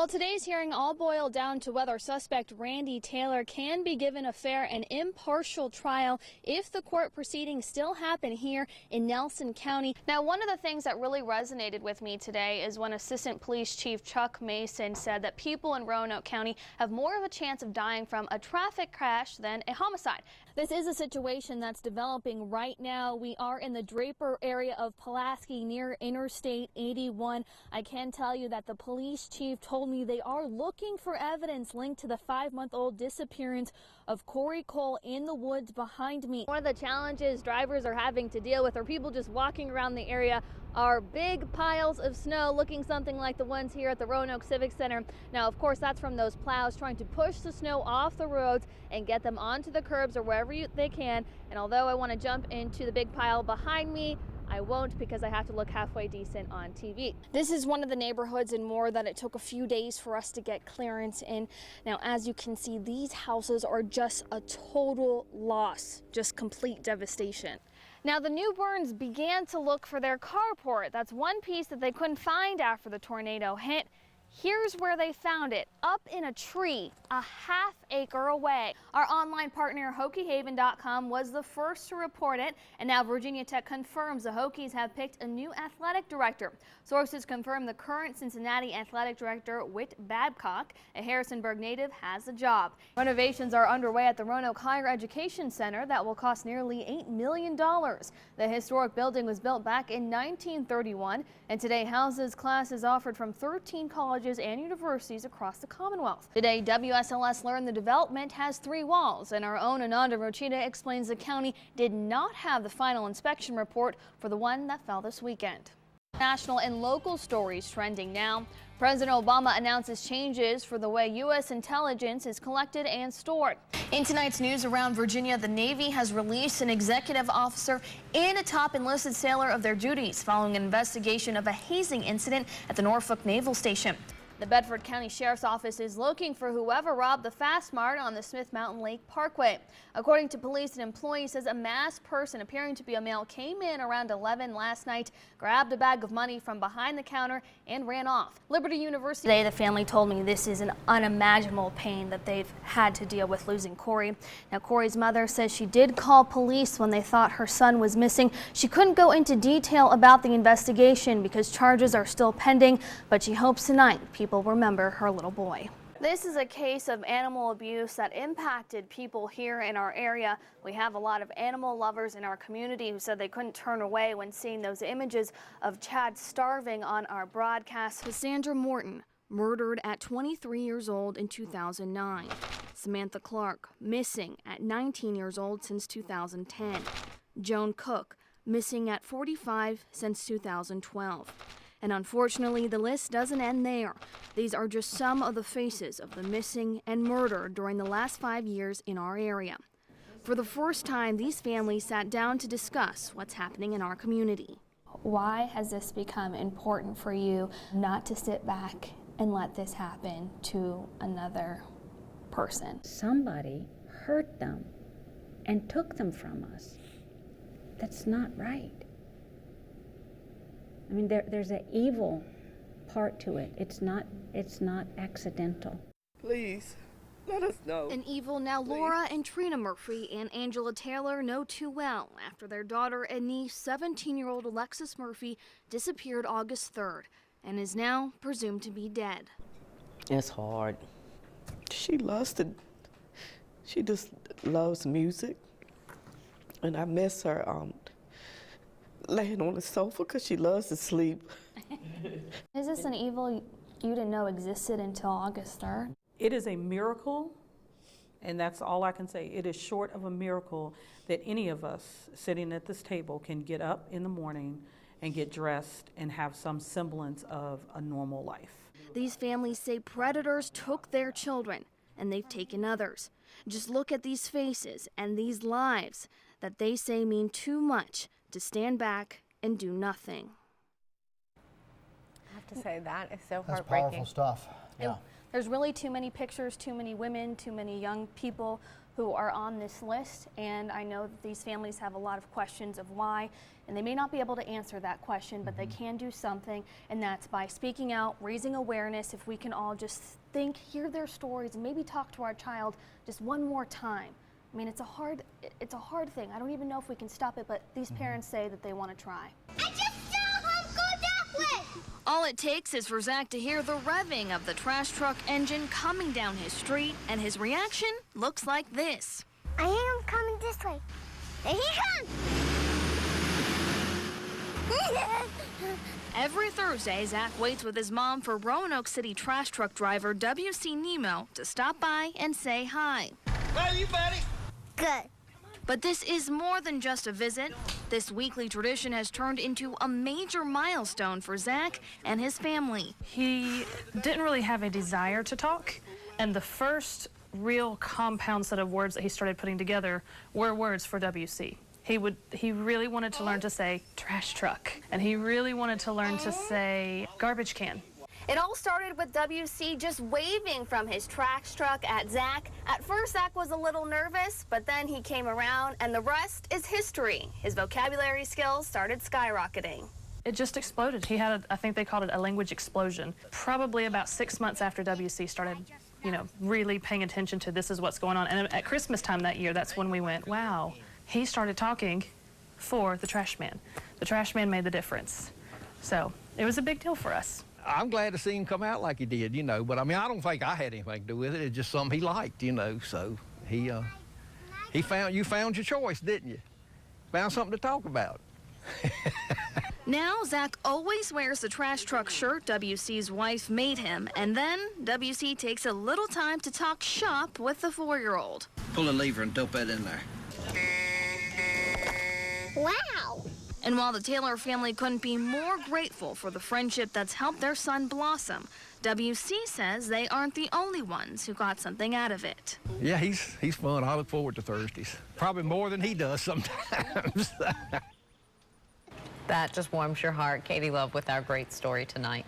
Well, today's hearing all boiled down to whether suspect Randy Taylor can be given a fair and impartial trial if the court proceedings still happen here in Nelson County. Now, one of the things that really resonated with me today is when Assistant Police Chief Chuck Mason said that people in Roanoke County have more of a chance of dying from a traffic crash than a homicide. This is a situation that's developing right now. We are in the Draper area of Pulaski near Interstate 81. I can tell you that the police chief told me they are looking for evidence linked to the 5-month-old disappearance of Corey Cole in the woods behind me. One of the challenges drivers are having to deal with, or people just walking around the area, are big piles of snow looking something like the ones here at the Roanoke Civic Center. Now, of course, that's from those plows trying to push the snow off the roads and get them onto the curbs or wherever they can. And although I want to jump into the big pile behind me, I won't, because I have to look halfway decent on TV. This is one of the neighborhoods in Moore that it took a few days for us to get clearance in. Now, as you can see, these houses are just a total loss, just complete devastation. Now, the Newburns began to look for their carport. That's one piece that they couldn't find after the tornado hit. Here's where they found it, up in a tree, a half-acre away. Our online partner, HokieHaven.com, was the first to report it, and now Virginia Tech confirms the Hokies have picked a new athletic director. Sources confirm the current Cincinnati athletic director, Whit Babcock, a Harrisonburg native, has the job. Renovations are underway at the Roanoke Higher Education Center that will cost nearly $8 million. The historic building was built back in 1931, and today houses classes offered from 13 colleges and universities across the Commonwealth. Today, WSLS learned the development has 3 walls, and our own Ananda Rochita explains the county did not have the final inspection report for the one that fell this weekend. National and local stories trending now. President Obama announces changes for the way U.S. intelligence is collected and stored. In tonight's news around Virginia, the Navy has released an executive officer and a top enlisted sailor of their duties following an investigation of a hazing incident at the Norfolk Naval Station. The Bedford County Sheriff's Office is looking for whoever robbed the Fast Mart on the Smith Mountain Lake Parkway. According to police, an employee says a masked person appearing to be a male came in around 11 last night, grabbed a bag of money from behind the counter, and ran off. Liberty University. Today, the family told me this is an unimaginable pain that they've had to deal with losing Corey. Now, Corey's mother says she did call police when they thought her son was missing. She couldn't go into detail about the investigation because charges are still pending, but she hopes tonight people remember her little boy. This is a case of animal abuse that impacted people here in our area. We have a lot of animal lovers in our community who said they couldn't turn away when seeing those images of Chad starving on our broadcast. Cassandra Morton, murdered at 23 years old in 2009. Samantha Clark, missing at 19 years old since 2010. Joan Cook, missing at 45 since 2012. And unfortunately, the list doesn't end there. These are just some of the faces of the missing and murdered during the last 5 years in our area. For the first time, these families sat down to discuss what's happening in our community. Why has this become important for you not to sit back and let this happen to another person? Somebody hurt them and took them from us. That's not right. I mean, there's an evil part to it. It's not accidental. Please, let us know. An evil now please. Laura and Trina Murphy and Angela Taylor know too well after their daughter and niece, 17-year-old Alexis Murphy, disappeared August 3rd and is now presumed to be dead. It's hard. She just loves music, and I miss her laying on the sofa because she loves to sleep. Is this an evil you didn't know existed until August 3rd? It is a miracle, and that's all I can say. It is short of a miracle that any of us sitting at this table can get up in the morning and get dressed and have some semblance of a normal life. These families say predators took their children, and they've taken others. Just look at these faces and these lives that they say mean too much to stand back and do nothing. I have to say that is so That's heartbreaking. powerful stuff. Yeah. There's really too many pictures, too many women, too many young people who are on this list, and I know that these families have a lot of questions of why, and they may not be able to answer that question, but they can do something, and that's by speaking out, raising awareness. If we can all just think, hear their stories, and maybe talk to our child just one more time. I mean, it's a hard thing. I don't even know if we can stop it, but these parents say that they want to try. I just saw him go that way! All it takes is for Zach to hear the revving of the trash truck engine coming down his street, and his reaction looks like this. I hear him coming this way. There he comes! Every Thursday, Zach waits with his mom for Roanoke City trash truck driver W.C. Nemo to stop by and say hi. How are you, buddy? Good. But this is more than just a visit. This weekly tradition has turned into a major milestone for Zach and his family. He didn't really have a desire to talk, and the first real compound set of words that he started putting together were words for WC. He really wanted to learn to say trash truck, and he really wanted to learn to say garbage can. It all started with WC just waving from his trash truck at Zach. At first, Zach was a little nervous, but then he came around, and the rest is history. His vocabulary skills started skyrocketing. It just exploded. He had, I think they called it a language explosion. Probably about 6 months after WC started, really paying attention to this is what's going on. And at Christmas time that year, that's when we went, wow. He started talking for the trash man. The trash man made the difference. So it was a big deal for us. I'm glad to see him come out like he did, but I mean, I don't think I had anything to do with it. It's just something he liked, so you found your choice, didn't you? Found something to talk about. Now, Zach always wears the trash truck shirt WC's wife made him, and then WC takes a little time to talk shop with the 4-year-old. Pull a lever and dump that in there. Wow! And while the Taylor family couldn't be more grateful for the friendship that's helped their son blossom, WC says they aren't the only ones who got something out of it. Yeah, he's fun. I look forward to Thursdays. Probably more than he does sometimes. That just warms your heart. Katie Love with our great story tonight.